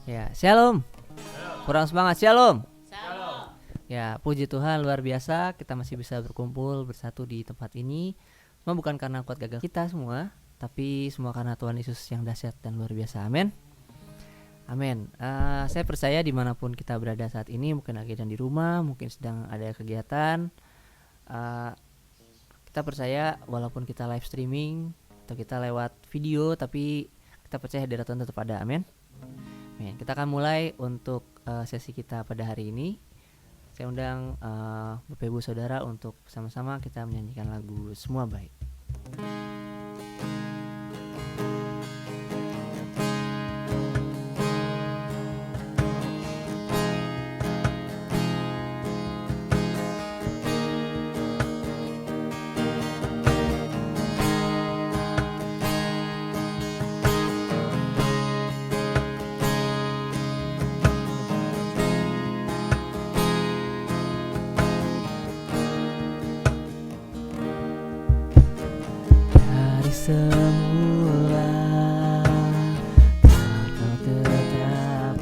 Ya, shalom. Kurang semangat, shalom. Ya, puji Tuhan luar biasa kita masih bisa berkumpul bersatu di tempat ini. Semua bukan karena kuat gagah kita semua, tapi semua karena Tuhan Yesus yang dahsyat dan luar biasa. Amin. Amin. Saya percaya dimanapun kita berada saat ini, mungkin lagi dan di rumah, mungkin sedang ada kegiatan. Kita percaya walaupun kita live streaming atau kita lewat video, tapi kita percaya hadirat Tuhan tetap ada. Amin. Amin. Kita akan mulai untuk sesi kita pada hari ini. Saya undang Bapak Ibu Saudara untuk sama-sama kita menyanyikan lagu Semua Baik. Semula Kau tetapkan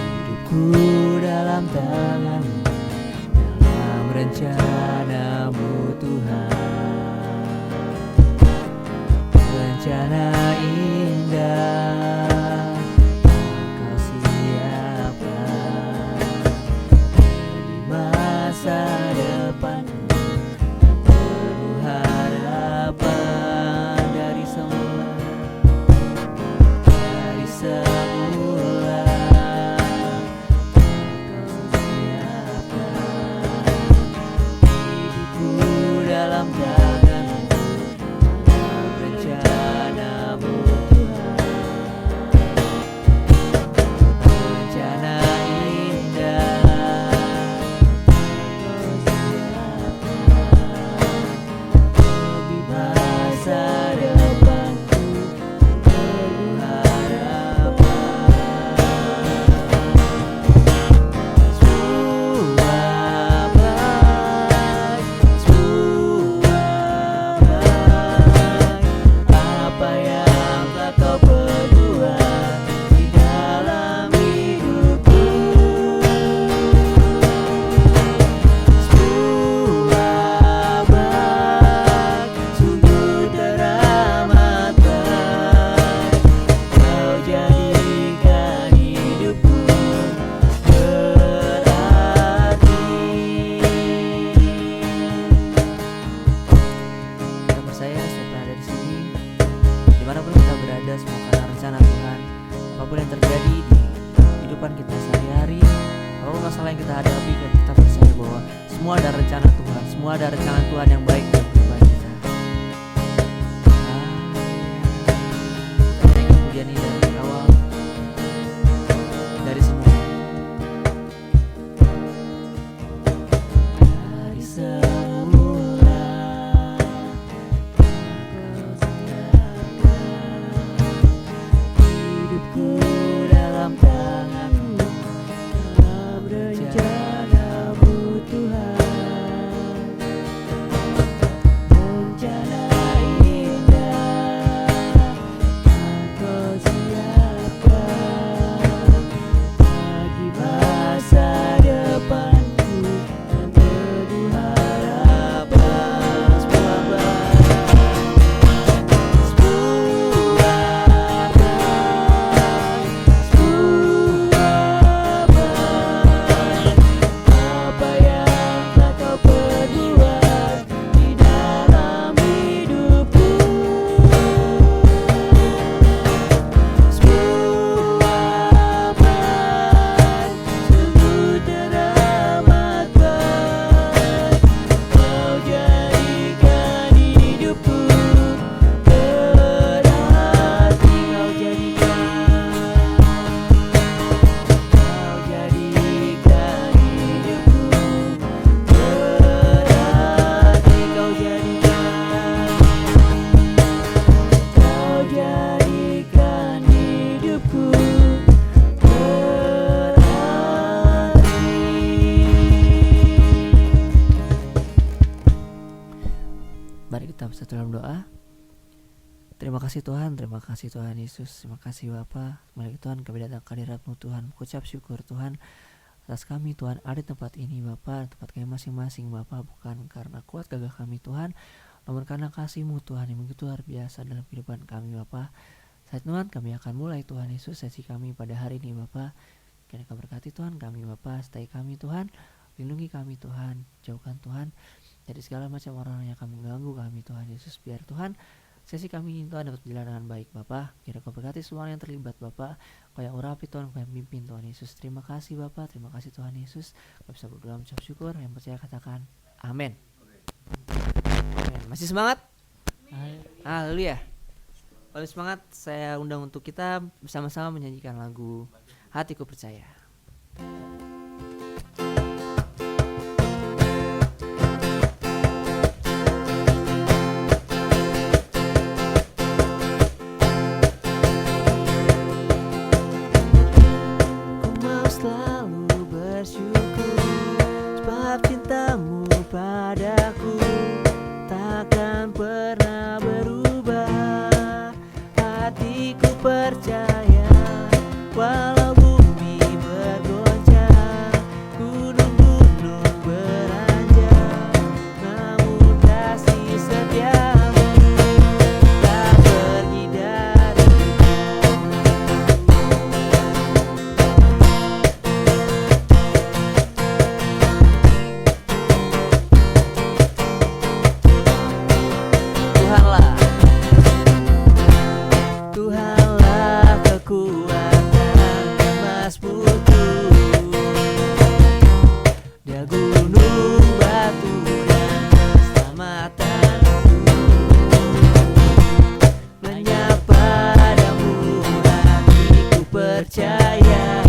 hidupku dalam tangan-Mu, dalam rencana-Mu Tuhan. Rencana indah Kau siapkan di masa depan. kasih Tuhan Yesus, terima kasih Bapa. Kembali Tuhan kami datang ke hadirat-Mu Tuhan, mengucap syukur Tuhan atas kami Tuhan ada di tempat ini Bapa, tempat kami masing-masing Bapa, bukan karena kuat gagah kami Tuhan, namun karena kasih-Mu Tuhan yang begitu luar biasa dalam kehidupan kami Bapa. Saat Tuhan kami akan mulai Tuhan Yesus sesi kami pada hari ini Bapa. Kiranya Kau berkati Tuhan kami Bapa, sertai kami Tuhan, lindungi kami Tuhan, jauhkan Tuhan dari segala macam orang yang akan mengganggu kami Tuhan Yesus. Biar Tuhan sesi kami ini Tuhan dapat berjalan dengan baik Bapa. Kiranya Kau berkati semua yang terlibat Bapa, Kau yang urapi Tuhan, Kau yang pimpin Tuhan Yesus. Terima kasih Bapa, terima kasih Tuhan Yesus. Kau bisa berdoa mengucap syukur, yang percaya katakan amin. Amin. Masih semangat? Haleluya. Oleh semangat, saya undang untuk kita bersama-sama menyanyikan lagu Hatiku Percaya. Padaku takkan pernah berubah. Hatiku percaya walau bumi bergoncang, gunung-gunung beranjak, namun kasih setiamu tak pergi dariku. Tuhanlah kekuatan emasmuku, Dia gunung batu dan keselamatanku. Hanya padamu hatiku percaya,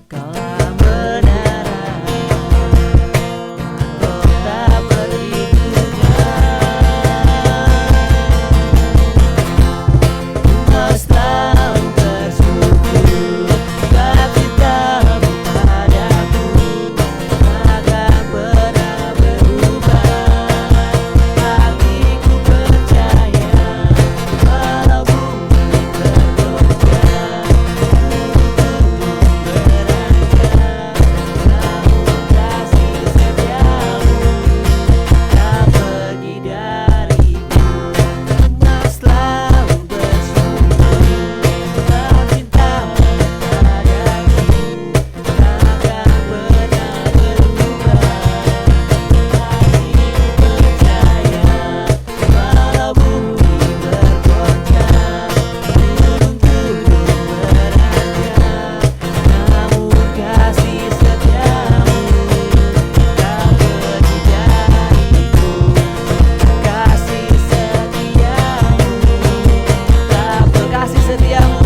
Kaulah benaran, Kau tak selalu bersyukur, sebab cinta-Mu padaku takkan pernah berubah. Hatiku percaya walau bumi bergoncang, gunung beranjak, namun kasih setiamu tak pergi dariku. Kau selalu bersyukur, sebab cinta-Mu padaku takkan pernah berubah. Hatiku percaya walau bumi bergoncang, gunung-gunung beranjak, namun kasih setiamu tak pergi dariku. Kasih setiamu tak kasih setiamu,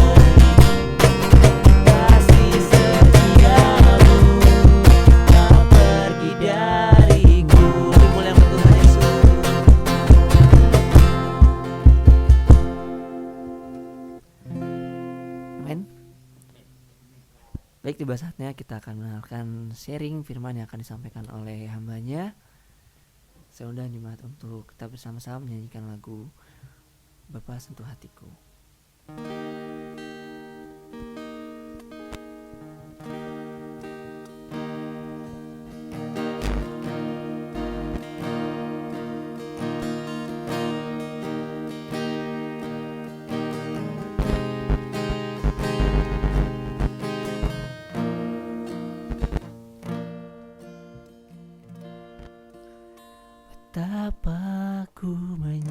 kasih setiamu tak pergi dariku. Dimuliakan Tuhan Yesus. Amin. Baik, tiba saatnya kita akan mendengarkan sharing firman yang akan disampaikan oleh hambanya. Saya undang jemaat untuk kita bersama-sama menyanyikan lagu Bapa Sentuh Hatiku. Betapa ku menyadari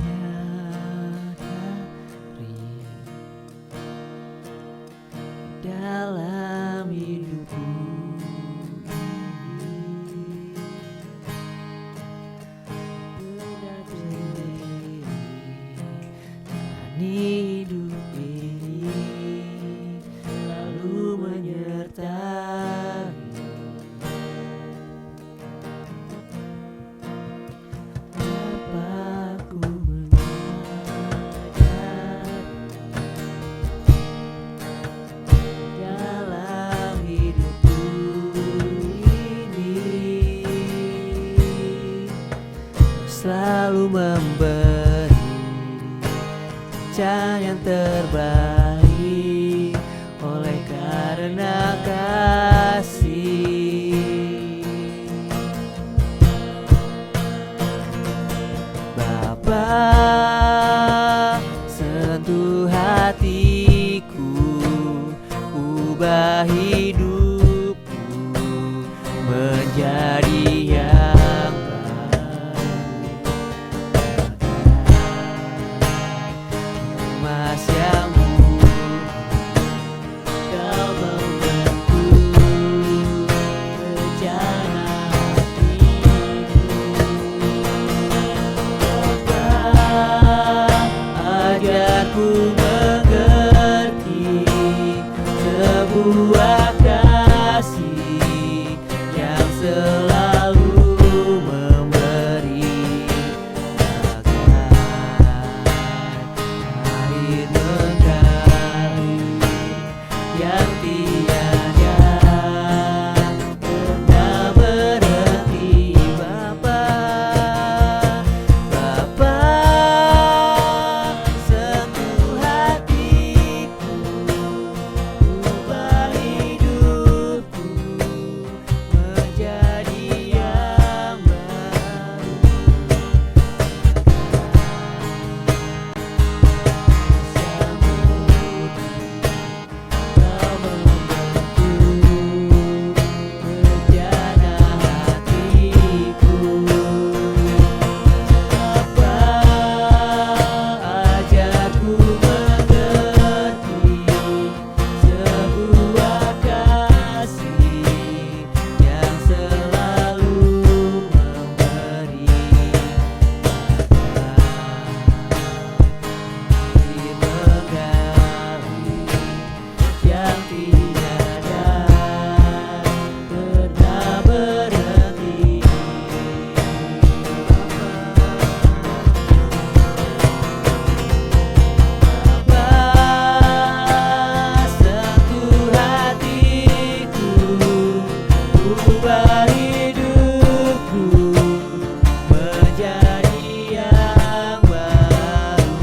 dalam hidupku ini berat sendiri, dan hidup ini selalu menyertai. Aku menyadari dalam hidupku ini selalu memberi yang terbaik oleh karena kasih. Bapa, sentuh hatiku, ubah hidupku menjadi yang baru. Emas yang murni, Kau membentuk rencana hatiku. Ajarku mengerti sebuah kasih yang selalu memberi air mengalir yang tiada pernah berhenti. Bapa, Bapa, sentuh hatiku, ubah hidupku menjadi yang baru. Yang murni, Kau membentuk rencana hatiku. Bapa, ajarku mengerti sebuah kasih yang selalu memberi air mengalir yang tiada pernah berhenti. Bapa, sentuh hatiku, ubah hidupku menjadi yang baru.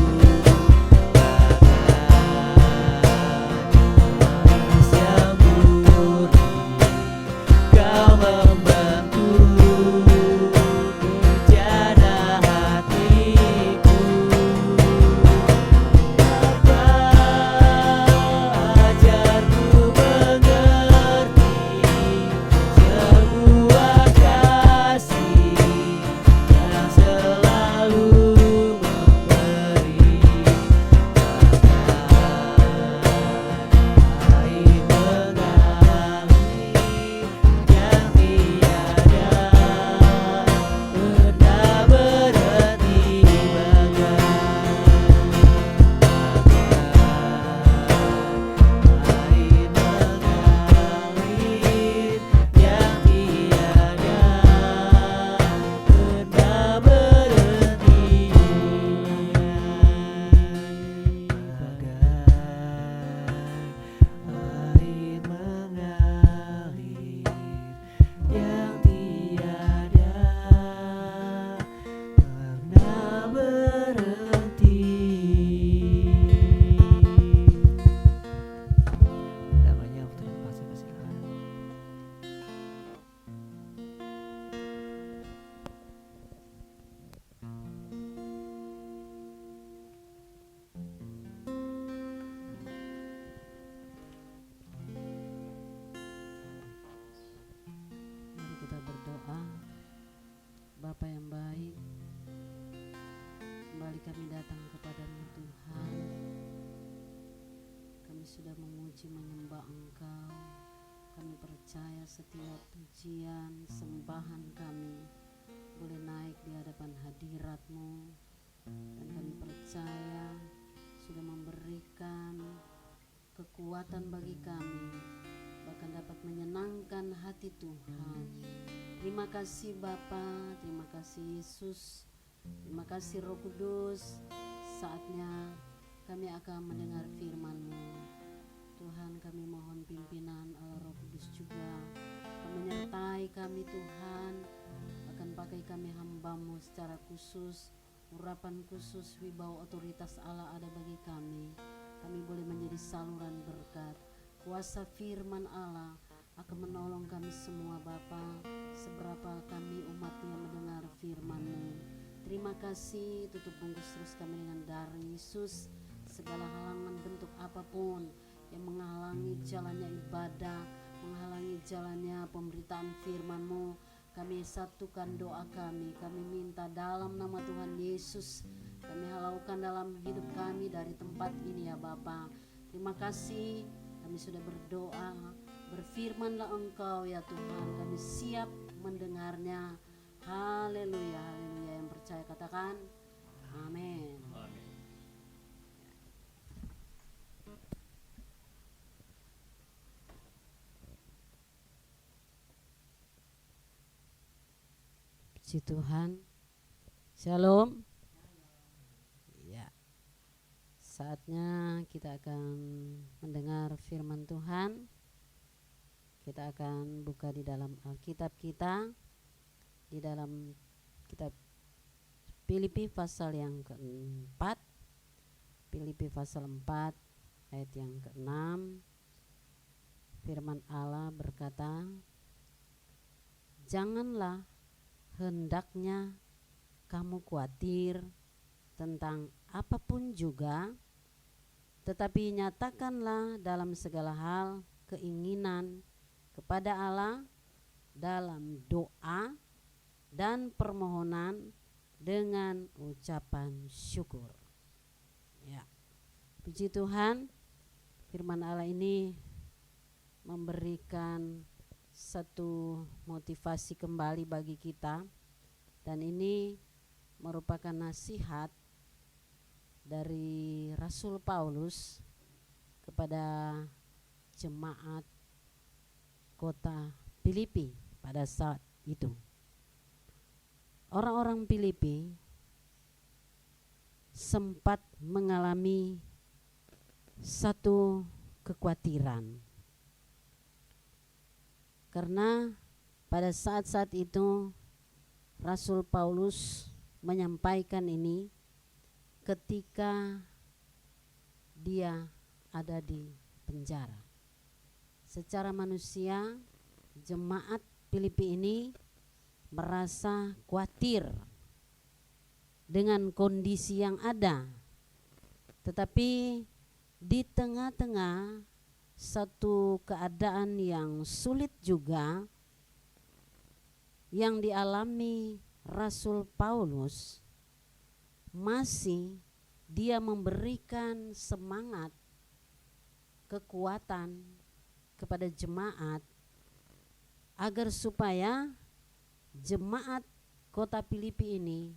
Emas yang murni, Kau membentuk rencana hatiku. Bapa, ajarku mengerti sebuah kasih yang selalu memberi air mengalir yang tiada pernah berhenti. Air mengalir yang tiada pernah berhenti. Air mengalir yang tiada pernah berhenti. Damainya terima kasih, persilakan. Mari kita berdoa. Bapa yang baik, kembali kami datang kepadamu Tuhan. Kami sudah memuji menyembah Engkau. Kami percaya setiap pujian, sembahan kami boleh naik di hadapan hadirat-Mu. Dan kami percaya sudah memberikan kekuatan bagi kami, bahkan dapat menyenangkan hati Tuhan. Terima kasih Bapa, terima kasih Yesus, terima kasih Roh Kudus. Saatnya kami akan mendengar firman-Mu. Tuhan, kami mohon pimpinan Allah Roh Kudus juga menyertai kami Tuhan, akan pakai kami hamba-Mu secara khusus urapan khusus wibawa otoritas Allah ada bagi kami. Kami boleh menjadi saluran berkat. Kuasa firman Allah akan menolong kami semua Bapa, seberapa kami umat-Nya mendengar firman-Mu. Terima kasih, tutup bungkus terus kami dengan darah Yesus. Segala halangan bentuk apapun yang menghalangi jalannya ibadah, menghalangi jalannya pemberitaan firman-Mu, kami satukan doa kami. Kami minta dalam nama Tuhan Yesus, kami halaukan dalam hidup kami dari tempat ini ya Bapa. Terima kasih, kami sudah berdoa. Berfirmanlah Engkau ya Tuhan, kami siap mendengarnya. Haleluya, haleluya. Yang percaya katakan amin. Puji Tuhan. Shalom. Ya. Saatnya kita akan mendengar firman Tuhan. Kita akan buka di dalam Alkitab kita, di dalam kitab Filipi pasal yang keempat, Filipi pasal 4 ayat yang ke-6. Firman Allah berkata, janganlah hendaknya kamu khawatir tentang apapun juga, tetapi nyatakanlah dalam segala hal keinginan kepada Allah dalam doa dan permohonan dengan ucapan syukur. Ya. Puji Tuhan, firman Allah ini memberikan satu motivasi kembali bagi kita, dan ini merupakan nasihat dari Rasul Paulus kepada jemaat kota Filipi pada saat itu. Orang-orang Filipi sempat mengalami satu kekhawatiran, karena pada saat-saat itu Rasul Paulus menyampaikan ini ketika dia ada di penjara. Secara manusia, jemaat Filipi ini merasa khawatir dengan kondisi yang ada. Tetapi di tengah-tengah satu keadaan yang sulit juga yang dialami Rasul Paulus, masih dia memberikan semangat, kekuatan kepada jemaat agar supaya jemaat kota Filipi ini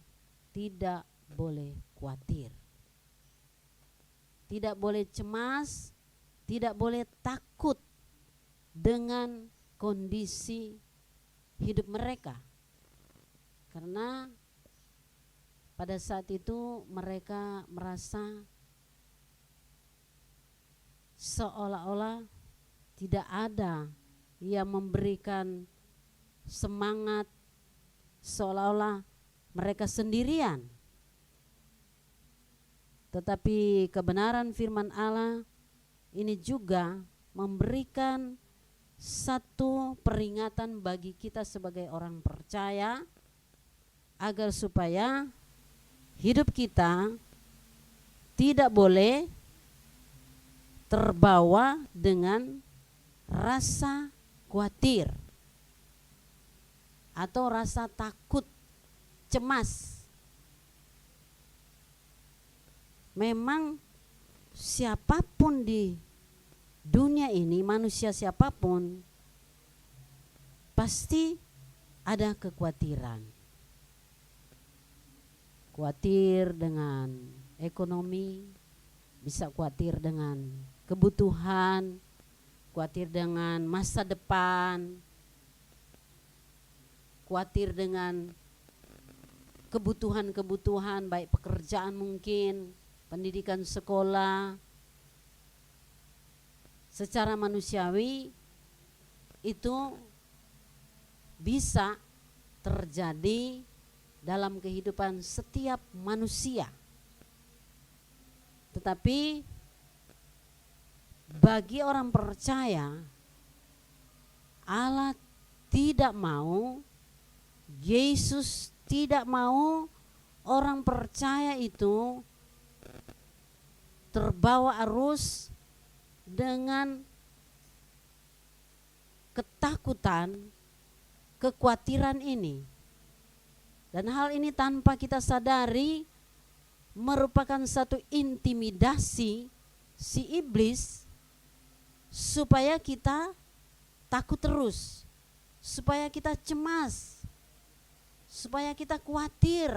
tidak boleh khawatir, tidak boleh cemas, tidak boleh takut dengan kondisi hidup mereka. Karena pada saat itu mereka merasa seolah-olah tidak ada yang memberikan semangat, seolah-olah mereka sendirian. Tetapi kebenaran firman Allah ini juga memberikan satu peringatan bagi kita sebagai orang percaya, agar supaya hidup kita tidak boleh terbawa dengan rasa khawatir atau rasa takut, cemas. Memang siapapun di dunia ini, manusia siapapun, pasti ada kekhawatiran. Khawatir dengan ekonomi, bisa khawatir dengan kebutuhan, khawatir dengan masa depan, khawatir dengan kebutuhan-kebutuhan baik pekerjaan mungkin, pendidikan sekolah. Secara manusiawi itu bisa terjadi dalam kehidupan setiap manusia. Tetapi bagi orang percaya, Allah tidak mau, Yesus tidak mau orang percaya itu terbawa arus dengan ketakutan, kekhawatiran ini. Dan hal ini tanpa kita sadari merupakan satu intimidasi si iblis supaya kita takut terus, supaya kita cemas, supaya kita khawatir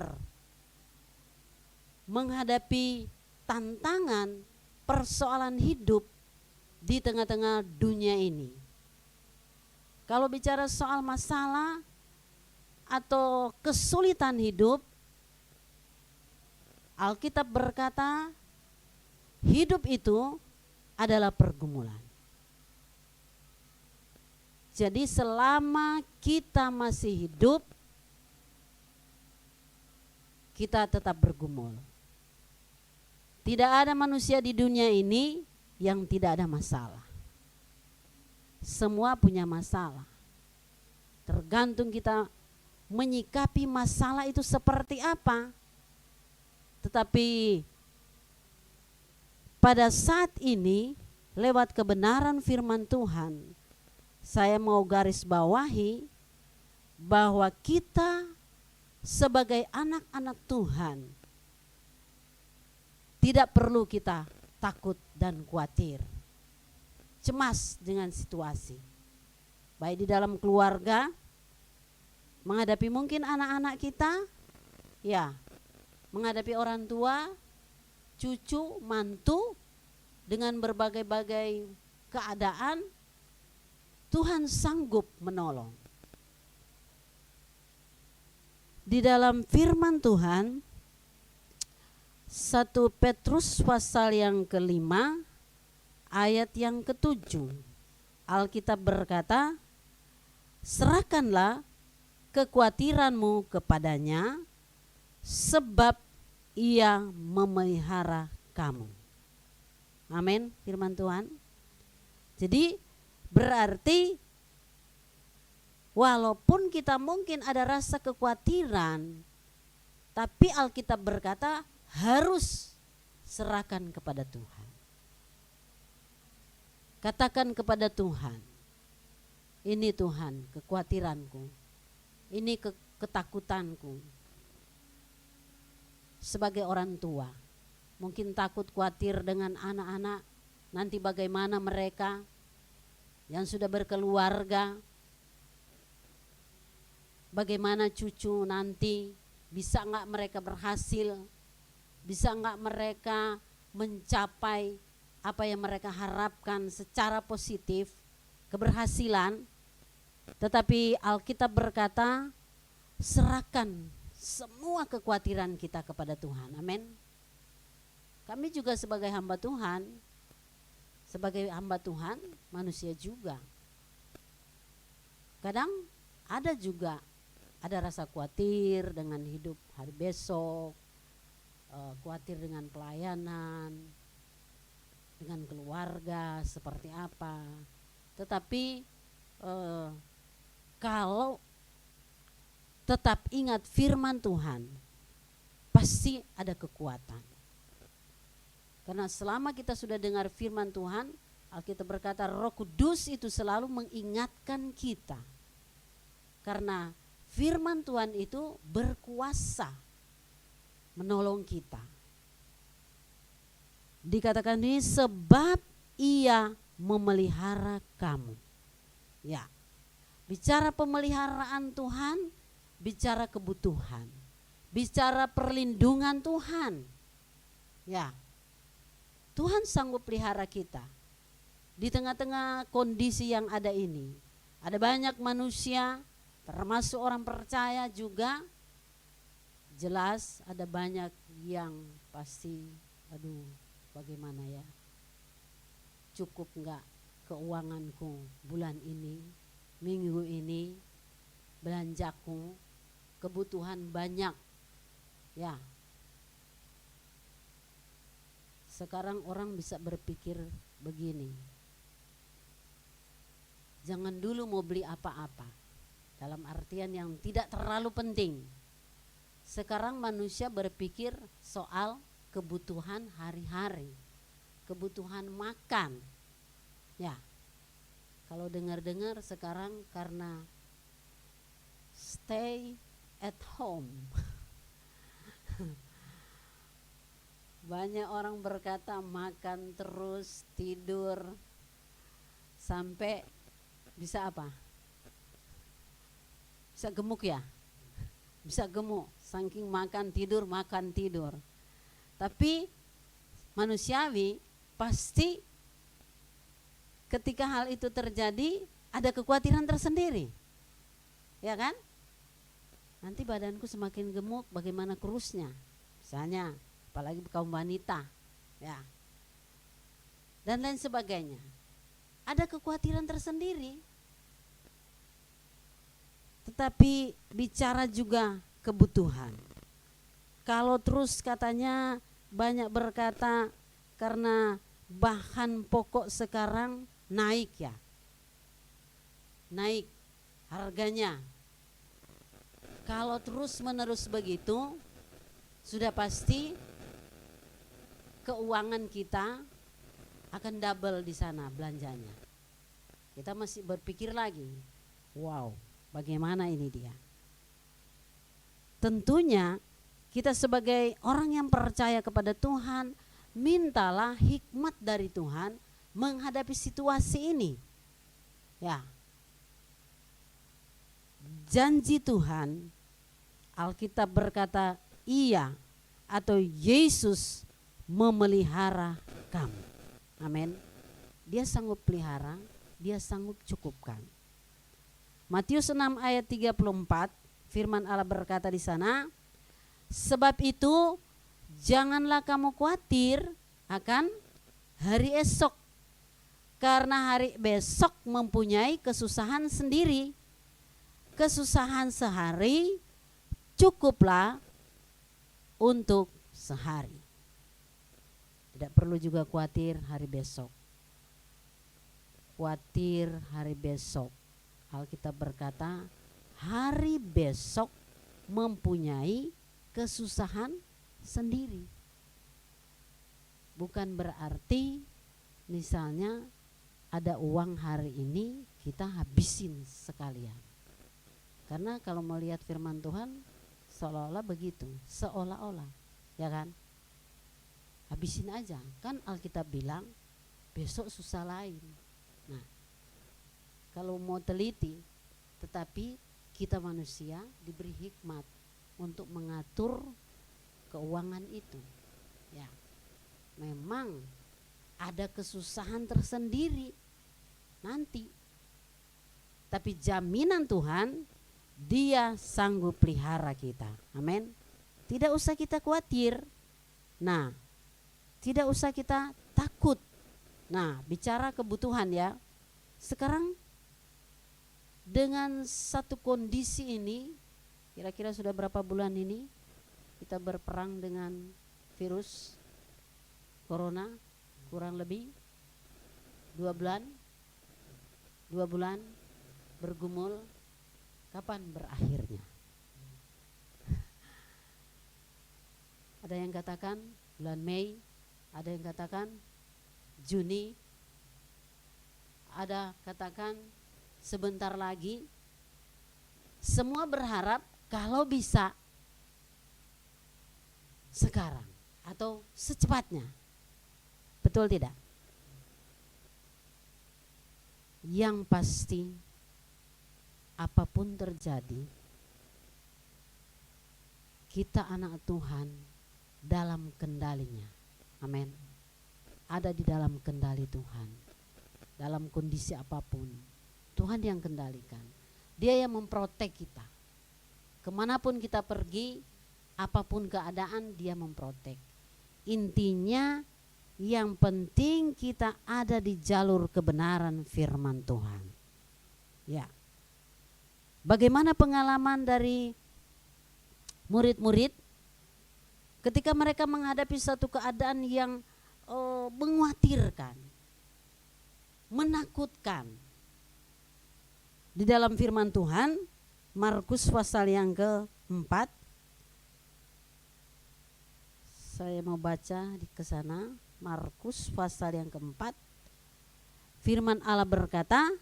menghadapi tantangan persoalan hidup di tengah-tengah dunia ini. Kalau bicara soal masalah atau kesulitan hidup, Alkitab berkata hidup itu adalah pergumulan. Jadi selama kita masih hidup, kita tetap bergumul. Tidak ada manusia di dunia ini yang tidak ada masalah. Semua punya masalah. Tergantung kita menyikapi masalah itu seperti apa. Tetapi pada saat ini lewat kebenaran firman Tuhan, saya mau garis bawahi bahwa kita sebagai anak-anak Tuhan tidak perlu kita takut dan khawatir, cemas dengan situasi. Baik di dalam keluarga, menghadapi mungkin anak-anak kita, ya, menghadapi orang tua, cucu, mantu, dengan berbagai-bagai keadaan, Tuhan sanggup menolong. Di dalam firman Tuhan, 1 Petrus pasal yang ke-5 ayat yang ke-7, Alkitab berkata, serahkanlah kekhawatiranmu kepadanya, sebab ia memelihara kamu. Amin, firman Tuhan. Jadi berarti walaupun kita mungkin ada rasa kekhawatiran, tapi Alkitab berkata harus serahkan kepada Tuhan. Katakan kepada Tuhan, ini Tuhan kekhawatiranku, ini ketakutanku. Sebagai orang tua, mungkin takut khawatir dengan anak-anak, nanti bagaimana mereka yang sudah berkeluarga, bagaimana cucu nanti, bisa enggak mereka berhasil, bisa enggak mereka mencapai apa yang mereka harapkan secara positif, keberhasilan. Tetapi Alkitab berkata, serahkan semua kekhawatiran kita kepada Tuhan. Amin. Kami juga sebagai hamba Tuhan, manusia juga. Kadang ada juga ada rasa khawatir dengan hidup hari besok, khawatir dengan pelayanan, dengan keluarga seperti apa. Tetapi kalau tetap ingat firman Tuhan, pasti ada kekuatan. Karena selama kita sudah dengar firman Tuhan, Alkitab berkata Roh Kudus itu selalu mengingatkan kita. Karena firman Tuhan itu berkuasa menolong kita. Dikatakan ini sebab ia memelihara kamu. Ya, bicara pemeliharaan Tuhan, bicara kebutuhan, bicara perlindungan Tuhan. Ya, Tuhan sanggup pelihara kita di tengah-tengah kondisi yang ada ini. Ada banyak manusia, termasuk orang percaya juga, jelas ada banyak yang pasti, aduh bagaimana ya, cukup enggak keuanganku bulan ini, minggu ini, belanjaku. kebutuhan banyak. Ya. Sekarang orang bisa berpikir begini. Jangan dulu mau beli apa-apa. Dalam artian yang tidak terlalu penting. Sekarang manusia berpikir soal kebutuhan hari-hari. Kebutuhan makan. Ya. Kalau dengar-dengar sekarang karena stay at home. Banyak orang berkata makan terus, tidur, sampai bisa apa? Bisa gemuk ya? Bisa gemuk, saking makan tidur. Tapi manusiawi pasti ketika hal itu terjadi ada kekhawatiran tersendiri. Ya kan? Nanti badanku semakin gemuk, bagaimana kurusnya? Misalnya, apalagi kaum wanita, ya. Dan lain sebagainya. Ada kekhawatiran tersendiri. Tetapi bicara juga kebutuhan. Kalau terus katanya banyak berkata karena bahan pokok sekarang naik ya. Naik harganya. Kalau terus menerus begitu, sudah pasti keuangan kita akan double di sana belanjanya. Kita masih berpikir lagi, wow, bagaimana ini dia? Tentunya kita sebagai orang yang percaya kepada Tuhan, mintalah hikmat dari Tuhan menghadapi situasi ini. Ya. Janji Tuhan, Alkitab berkata iya atau Yesus memelihara kamu. Amin. Dia sanggup pelihara, dia sanggup cukupkan. Matius 6 ayat 34, firman Allah berkata di sana, sebab itu janganlah kamu khawatir akan hari esok, karena hari besok mempunyai kesusahan sendiri. Kesusahan sehari cukuplah untuk sehari. Tidak perlu juga khawatir hari besok. Khawatir hari besok. Alkitab berkata, hari besok mempunyai kesusahan sendiri. Bukan berarti misalnya ada uang hari ini kita habisin sekalian. Karena kalau melihat firman Tuhan seolah-olah begitu, seolah-olah, ya kan? Habisin aja, kan Alkitab bilang besok susah lain. Nah, kalau mau teliti, tetapi kita manusia diberi hikmat untuk mengatur keuangan itu. Ya, memang ada kesusahan tersendiri nanti, tapi jaminan Tuhan, Dia sanggup pelihara kita. Amin. Tidak usah kita khawatir. Nah, tidak usah kita takut. Nah, bicara kebutuhan ya. Sekarang dengan satu kondisi ini, kira-kira sudah berapa bulan ini kita berperang dengan virus corona? Kurang lebih 2 bulan. 2 bulan bergumul. Kapan berakhirnya? Ada yang katakan bulan Mei, ada yang katakan Juni, ada katakan sebentar lagi. Semua berharap kalau bisa sekarang atau secepatnya. Betul tidak? Yang pasti apapun terjadi, kita anak Tuhan dalam kendalinya. Amin. Ada di dalam kendali Tuhan. Dalam kondisi apapun, Tuhan yang kendalikan. Dia yang memprotek kita. Kemanapun kita pergi, apapun keadaan, Dia memprotek. Intinya yang penting kita ada di jalur kebenaran firman Tuhan. Ya. Bagaimana pengalaman dari murid-murid ketika mereka menghadapi satu keadaan yang mengkhawatirkan, menakutkan. Di dalam firman Tuhan, Markus pasal yang ke-4, saya mau baca ke sana. Markus pasal yang ke-4, firman Allah berkata,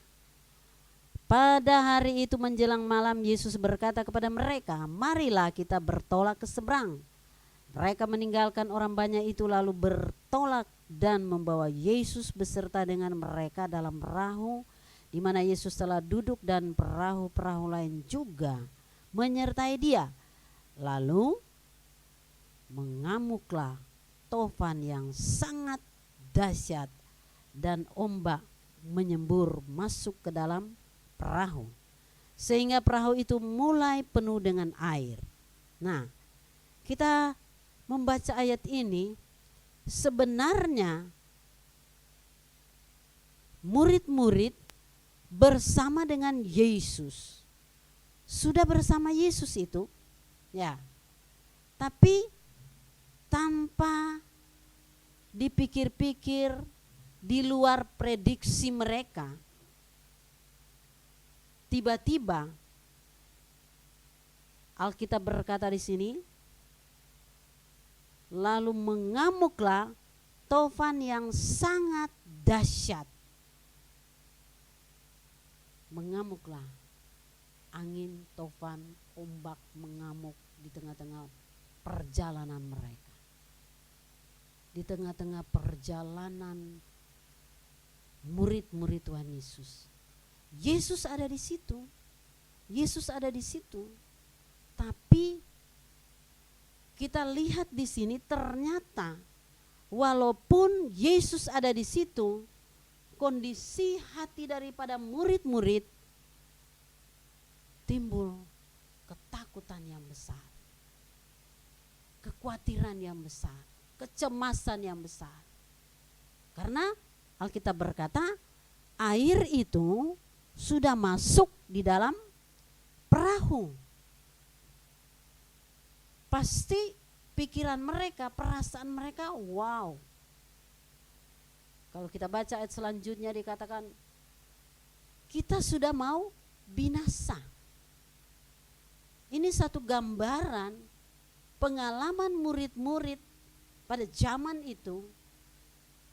pada hari itu menjelang malam Yesus berkata kepada mereka, marilah kita bertolak ke seberang. Mereka meninggalkan orang banyak itu lalu bertolak dan membawa Yesus beserta dengan mereka dalam perahu di mana Yesus telah duduk, dan perahu-perahu lain juga menyertai dia. Lalu mengamuklah tofan yang sangat dahsyat dan ombak menyembur masuk ke dalam perahu sehingga perahu itu mulai penuh dengan air. Nah, kita membaca ayat ini, sebenarnya murid-murid bersama dengan Yesus, sudah bersama Yesus itu, ya, tapi tanpa dipikir-pikir, di luar prediksi mereka, tiba-tiba Alkitab berkata di sini, lalu mengamuklah tofan yang sangat dahsyat. Mengamuklah angin, tofan, ombak mengamuk di tengah-tengah perjalanan mereka. Di tengah-tengah perjalanan murid-murid Tuhan Yesus. Yesus ada di situ. Yesus ada di situ. Tapi kita lihat di sini ternyata walaupun Yesus ada di situ, kondisi hati daripada murid-murid timbul ketakutan yang besar, kekhawatiran yang besar, kecemasan yang besar. Karena Alkitab berkata air itu sudah masuk di dalam perahu. Pasti pikiran mereka, perasaan mereka, wow. Kalau kita baca ayat selanjutnya dikatakan kita sudah mau binasa. Ini satu gambaran pengalaman murid-murid pada zaman itu.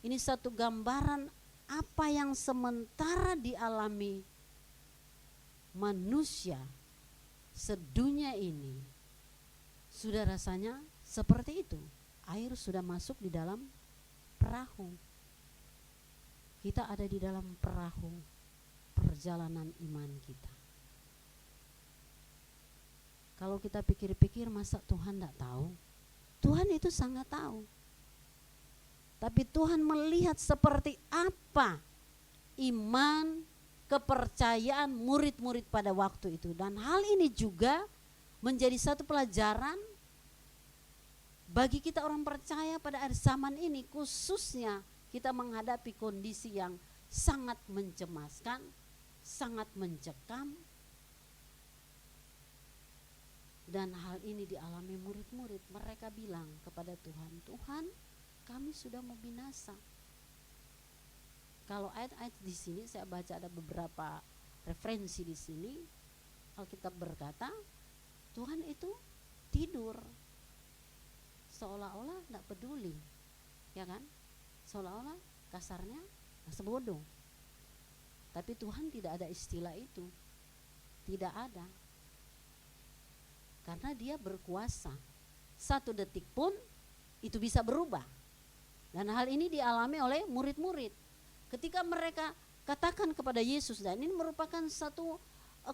Ini satu gambaran apa yang sementara dialami manusia sedunia ini. Sudah rasanya seperti itu. Air sudah masuk di dalam perahu. Kita ada di dalam perahu perjalanan iman kita. Kalau kita pikir-pikir, masa Tuhan tidak tahu? Tuhan itu sangat tahu. Tapi Tuhan melihat seperti apa iman, kepercayaan murid-murid pada waktu itu. Dan hal ini juga menjadi satu pelajaran bagi kita orang percaya pada akhir zaman ini, khususnya kita menghadapi kondisi yang sangat mencemaskan, sangat mencekam. Dan hal ini dialami murid-murid. Mereka bilang kepada Tuhan, Tuhan, kami sudah mau binasa. Kalau ayat-ayat di sini saya baca ada beberapa referensi di sini. Alkitab berkata, Tuhan itu tidur, seolah-olah tidak peduli, ya kan? Seolah-olah kasarnya sebodoh. Tapi Tuhan tidak ada istilah itu, tidak ada, karena Dia berkuasa. 1 detik pun itu bisa berubah. Dan hal ini dialami oleh murid-murid. Ketika mereka katakan kepada Yesus, dan ini merupakan satu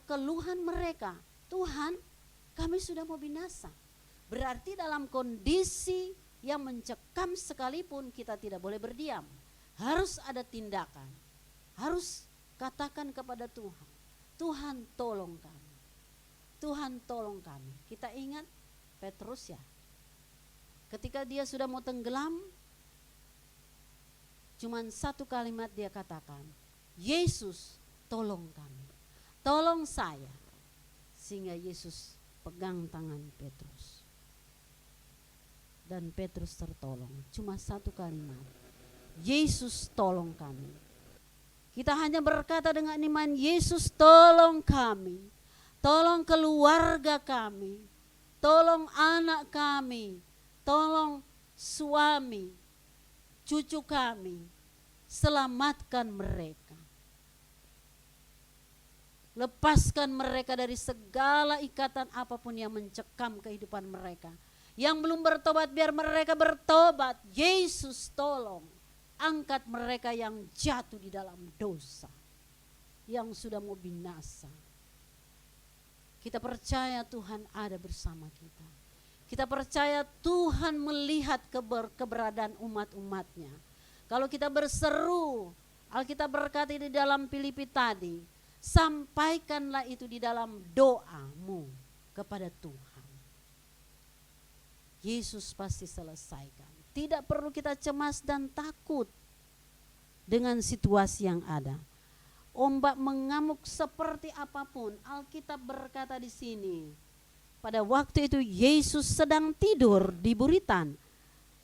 keluhan mereka, Tuhan, kami sudah mau binasa. Berarti dalam kondisi yang mencekam sekalipun kita tidak boleh berdiam. Harus ada tindakan. Harus katakan kepada Tuhan, Tuhan tolong kami. Tuhan tolong kami. Kita ingat Petrus ya. Ketika dia sudah mau tenggelam, cuman satu kalimat dia katakan, Yesus tolong kami. Tolong saya. Sehingga Yesus pegang tangan Petrus. Dan Petrus tertolong. Cuma satu kalimat, Yesus tolong kami. Kita hanya berkata dengan iman, Yesus tolong kami, tolong keluarga kami, tolong anak kami, tolong suami, cucu kami, selamatkan mereka. Lepaskan mereka dari segala ikatan apapun yang mencekam kehidupan mereka. Yang belum bertobat, biar mereka bertobat. Yesus tolong angkat mereka yang jatuh di dalam dosa, yang sudah mau binasa. Kita percaya Tuhan ada bersama kita. Kita percaya Tuhan melihat keberadaan umat-umatnya. Kalau kita berseru, Alkitab berkata di dalam Filipi tadi, sampaikanlah itu di dalam doamu kepada Tuhan. Yesus pasti selesaikan. Tidak perlu kita cemas dan takut dengan situasi yang ada. Ombak mengamuk seperti apapun, Alkitab berkata di sini, pada waktu itu Yesus sedang tidur di buritan,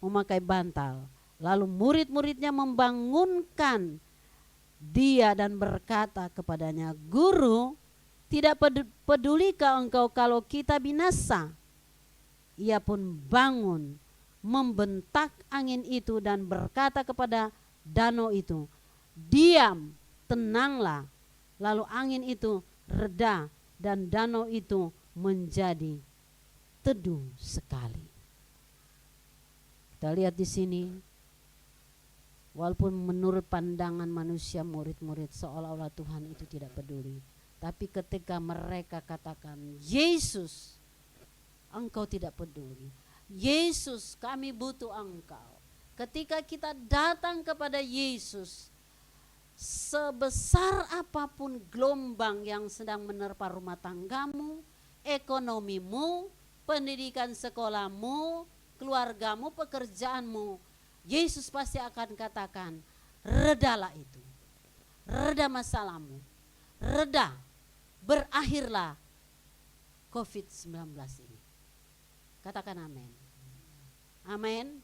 memakai bantal. Lalu murid-muridnya membangunkan dia dan berkata kepadanya, Guru, tidak pedulikah engkau kalau kita binasa? Ia pun bangun, membentak angin itu dan berkata kepada danau itu, diam, tenanglah. Lalu angin itu reda dan danau itu menjadi teduh sekali. Kita lihat di sini, walaupun menurut pandangan manusia murid-murid seolah-olah Tuhan itu tidak peduli. Tapi ketika mereka katakan, Yesus, engkau tidak peduli. Yesus, kami butuh engkau. Ketika kita datang kepada Yesus, sebesar apapun gelombang yang sedang menerpa rumah tanggamu, ekonomimu, pendidikan sekolahmu, keluargamu, pekerjaanmu, Yesus pasti akan katakan, redalah itu. Reda masalahmu. Reda. Berakhirlah COVID-19 ini. Katakan amin. Amin.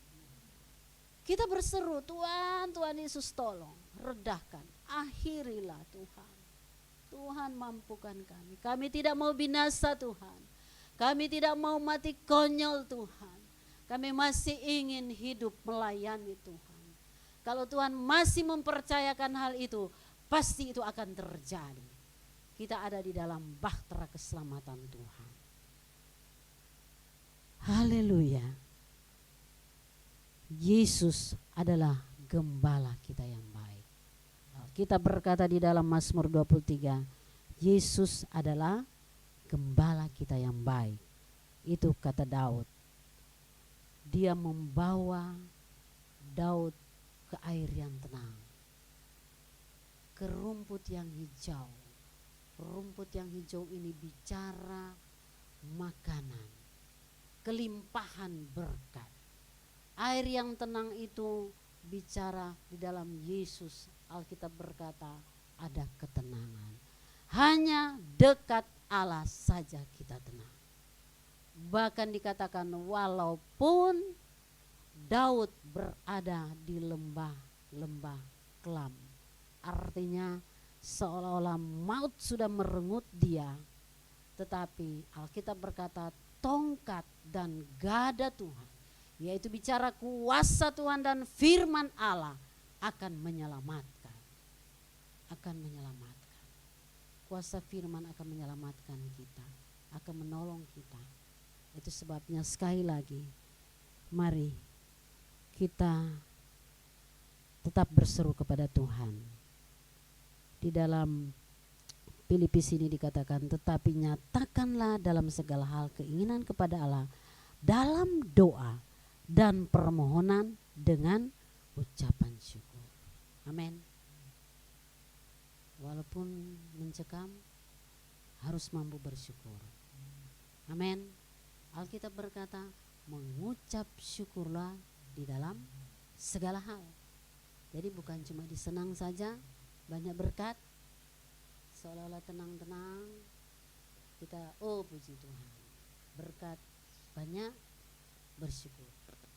Kita berseru, Tuhan, Tuhan Yesus tolong, redahkan, akhirilah Tuhan. Tuhan mampukan kami. Kami tidak mau binasa Tuhan. Kami tidak mau mati konyol Tuhan. Kami masih ingin hidup melayani Tuhan. Kalau Tuhan masih mempercayakan hal itu, pasti itu akan terjadi. Kita ada di dalam bahtera keselamatan Tuhan. Haleluya. Yesus adalah gembala kita yang baik. Kita berkata di dalam Mazmur 23, Yesus adalah gembala kita yang baik. Itu kata Daud. Dia membawa Daud ke air yang tenang, ke rumput yang hijau. Rumput yang hijau ini bicara makanan, kelimpahan berkat. Air yang tenang itu bicara di dalam Yesus. Alkitab berkata ada ketenangan. Hanya dekat Allah saja kita tenang. Bahkan dikatakan walaupun Daud berada di lembah-lembah kelam. Artinya seolah-olah maut sudah merenggut dia. Tetapi Alkitab berkata tongkat dan gada Tuhan, yaitu bicara kuasa Tuhan dan firman Allah akan menyelamatkan. Akan menyelamatkan. Kuasa firman akan menyelamatkan kita, akan menolong kita. Itu sebabnya sekali lagi, mari kita tetap berseru kepada Tuhan. Di dalam Filipi sini dikatakan, tetapi nyatakanlah dalam segala hal keinginan kepada Allah dalam doa dan permohonan dengan ucapan syukur. Amin. Walaupun mencekam, harus mampu bersyukur. Amin. Alkitab berkata, mengucap syukurlah di dalam segala hal. Jadi bukan cuma disenang saja, banyak berkat, seolah-olah tenang-tenang, kita oh puji Tuhan. berkat, banyak bersyukur.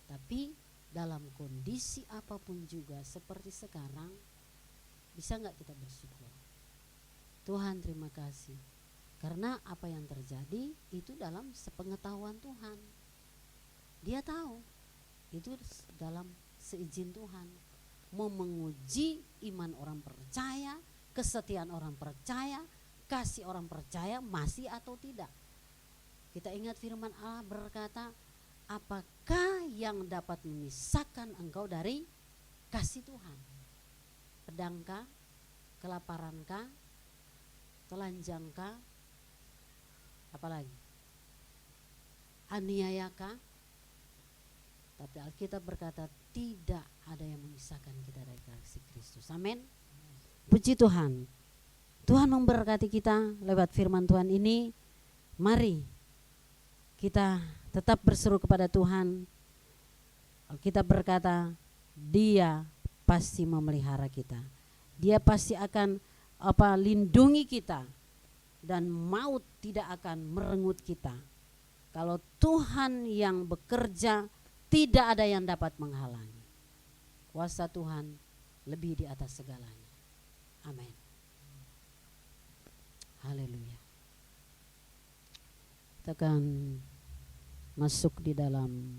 Tapi dalam kondisi apapun juga seperti sekarang, bisa nggak kita bersyukur? Tuhan terima kasih, karena apa yang terjadi itu dalam sepengetahuan Tuhan. Dia tahu itu dalam seizin Tuhan, mau menguji iman orang percaya, kesetiaan orang percaya, kasih orang percaya masih atau tidak. Kita ingat firman Allah berkata, apakah yang dapat memisahkan engkau dari kasih Tuhan? Pedangkah, kelaparankah, telanjangkah, apalagi aniayakah? Tapi Alkitab berkata tidak ada yang memisahkan kita dari kasih Kristus. Amin. Puji Tuhan. Tuhan memberkati kita lewat firman Tuhan ini. Mari kita tetap berseru kepada Tuhan. Alkitab berkata, Dia pasti memelihara kita. Dia pasti akan lindungi kita, dan maut tidak akan merenggut kita. Kalau Tuhan yang bekerja, tidak ada yang dapat menghalangi. Kuasa Tuhan lebih di atas segalanya. Amin. Haleluya. Kita akan masuk di dalam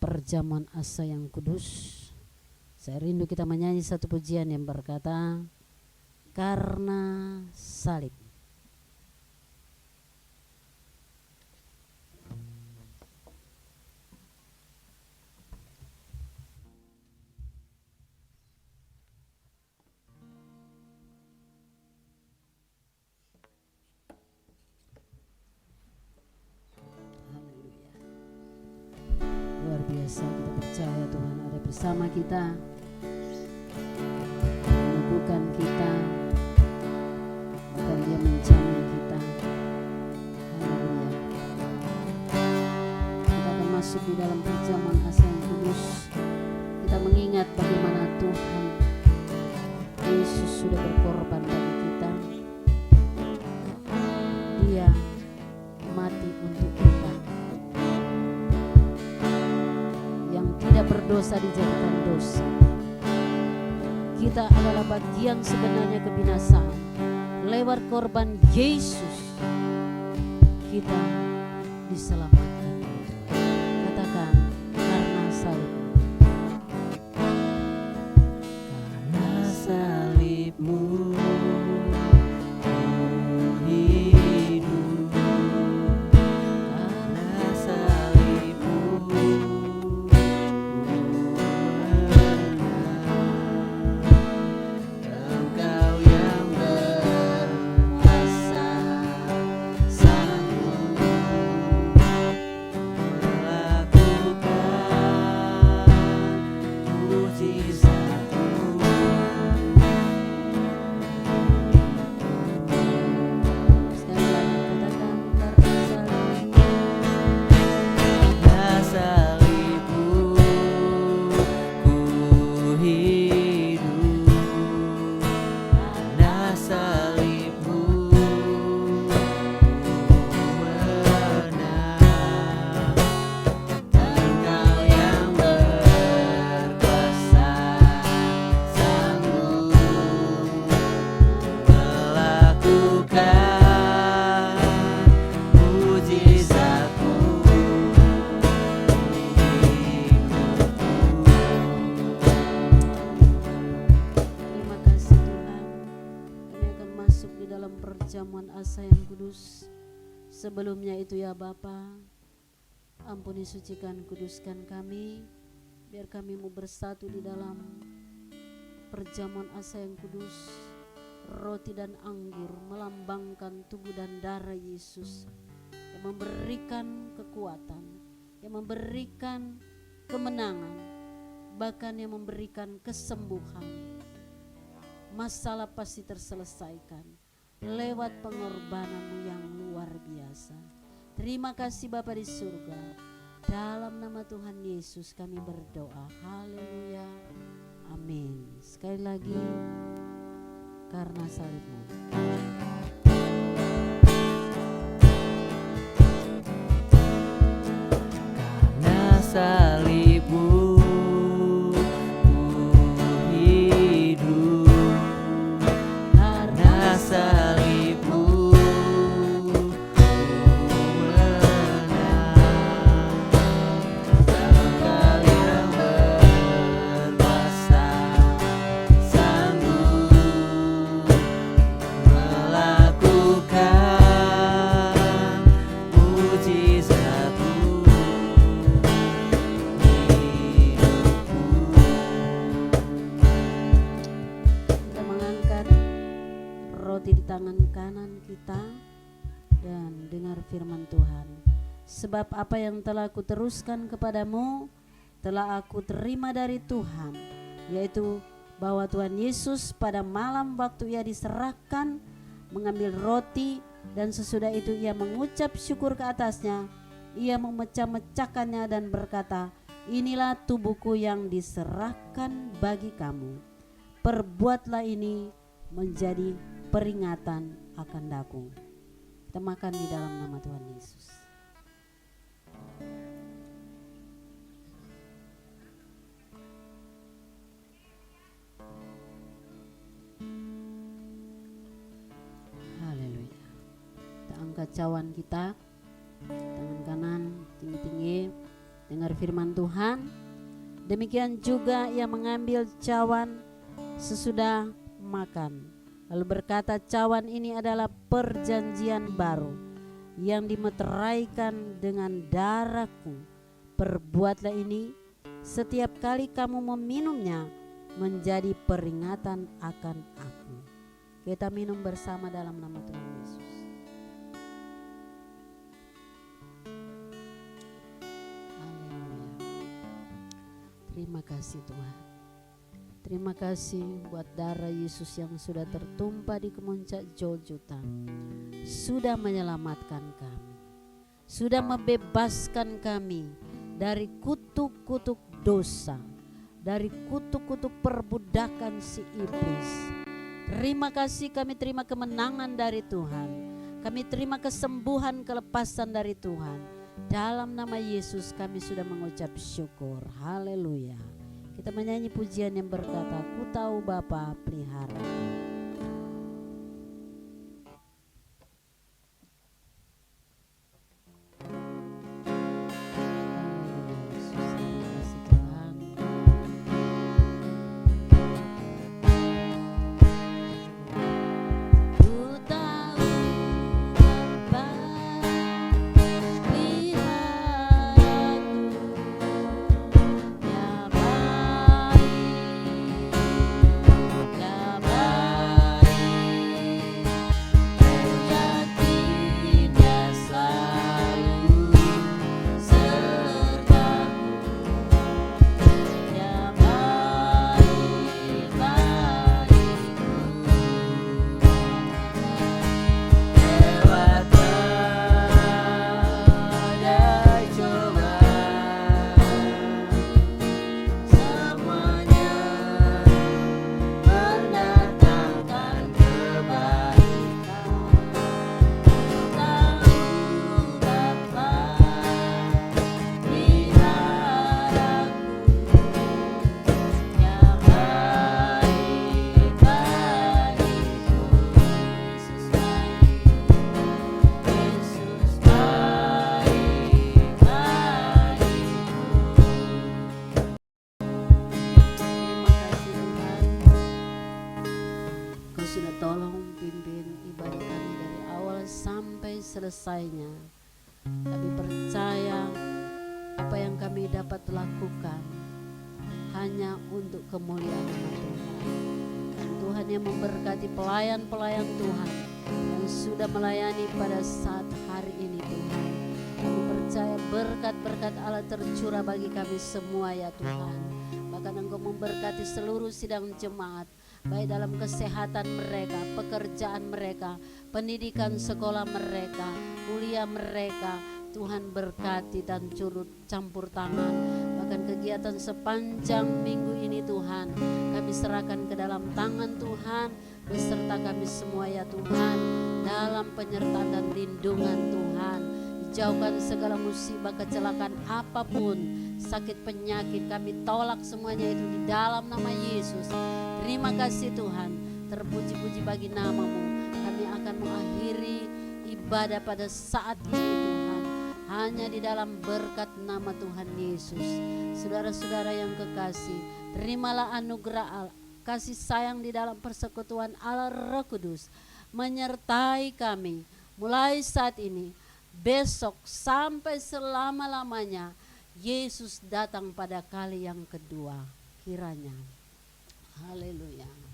perjamuan asa yang kudus. Saya rindu kita menyanyi satu pujian yang berkata, karena salib. Luar biasa, kita percaya Tuhan ada bersama kita, meneguhkan kita, bahkan Dia menjamin kita. Haleluya. Kita akan masuk di dalam perjamuan asa yang kudus. Kita mengingat bagaimana Tuhan Yesus sudah berkorban bagi kita. Dia mati untuk kita. Yang tidak berdosa dijadikan dosa. Kita adalah bagian sebenarnya kebinasaan. Lewat korban Yesus kita diselamatkan. Katakan, karena salib. Karena salibmu ku hidup. Karena salibmu ku menang. Engkau yang berkuasa sanggup melakukan mujizatmu. Sekali lagi katakan, karena salibmu. Karena salibmu ku hidup. Karena salibmu ku menang. Engkau yang berkuasa sanggup melakukan mujizatmu Terima kasih Tuhan. Kami akan masuk di dalam perjamuan asa yang kudus. Sebelumnya itu ya Bapa, ampuni, sucikan, kuduskan kami, biar kami mau bersatu di dalam perjamuan asa yang kudus. Roti dan anggur melambangkan tubuh dan darah Yesus yang memberikan kekuatan, yang memberikan kemenangan, bahkan yang memberikan kesembuhan. Masalah pasti terselesaikan lewat pengorbananmu yang luar biasa. Terima kasih Bapa di surga. Dalam nama Tuhan Yesus kami berdoa. Haleluya. Amin. Sekali lagi, karena salibmu. salibmu ku hidup, karena salibmu ku menang. Engkau yang berkuasa sanggup melakukan mujizat-Mu hidupku. Kita mengangkat roti di tangan kanan kita dan dengar firman Tuhan. Sebab apa yang telah aku teruskan kepadamu telah aku terima dari Tuhan, yaitu bahwa Tuhan Yesus pada malam waktu ia diserahkan mengambil roti, dan sesudah itu ia mengucap syukur ke atasnya, ia memecah-mecahkannya dan berkata, inilah tubuhku yang diserahkan bagi kamu. Perbuatlah ini menjadi peringatan akan daku. Kita makan di dalam nama Tuhan Yesus. Haleluya. Kita angkat cawan kita, tangan kanan tinggi-tinggi, dengar firman Tuhan. Demikian juga ia mengambil cawan sesudah makan, lalu berkata, cawan ini adalah perjanjian baru yang dimeteraikan dengan darahku. Perbuatlah ini setiap kali kamu meminumnya menjadi peringatan akan aku. Kita minum bersama dalam nama Tuhan Yesus. Haleluya. Terima kasih Tuhan. Terima kasih buat darah Yesus yang sudah tertumpah di kemuncak Golgota, sudah menyelamatkan kami, sudah membebaskan kami dari kutuk-kutuk dosa, dari kutuk-kutuk perbudakan si iblis. Terima kasih, kami terima kemenangan dari Tuhan, kami terima kesembuhan, kelepasan dari Tuhan. Dalam nama Yesus kami sudah mengucap syukur. Haleluya. Kita menyanyi pujian yang berkata, ku tahu Bapa pelihara. Selesainya kami percaya apa yang kami dapat lakukan hanya untuk kemuliaan nama Tuhan. Dan Tuhan yang memberkati pelayan-pelayan Tuhan yang sudah melayani pada saat hari ini Tuhan. Kami percaya berkat-berkat Allah tercurah bagi kami semua ya Tuhan. Bahkan Engkau memberkati seluruh sidang jemaat, baik dalam kesehatan mereka, pekerjaan mereka, pendidikan sekolah mereka, kuliah mereka. Tuhan berkati dan turut campur tangan. Bahkan kegiatan sepanjang minggu ini Tuhan, kami serahkan ke dalam tangan Tuhan, beserta kami semua ya Tuhan, dalam penyertaan dan lindungan Tuhan. Jauhkan segala musibah, kecelakaan apapun, sakit penyakit kami tolak semuanya itu di dalam nama Yesus. Terima kasih Tuhan, terpuji-puji bagi namamu. Kami akan mengakhiri ibadah pada saat ini Tuhan, hanya di dalam berkat nama Tuhan Yesus. Saudara-saudara yang kekasih, terimalah anugerah kasih sayang di dalam persekutuan Allah Roh Kudus menyertai kami mulai saat ini, besok sampai selama-lamanya. Yesus datang pada kali yang kedua kiranya. Haleluya.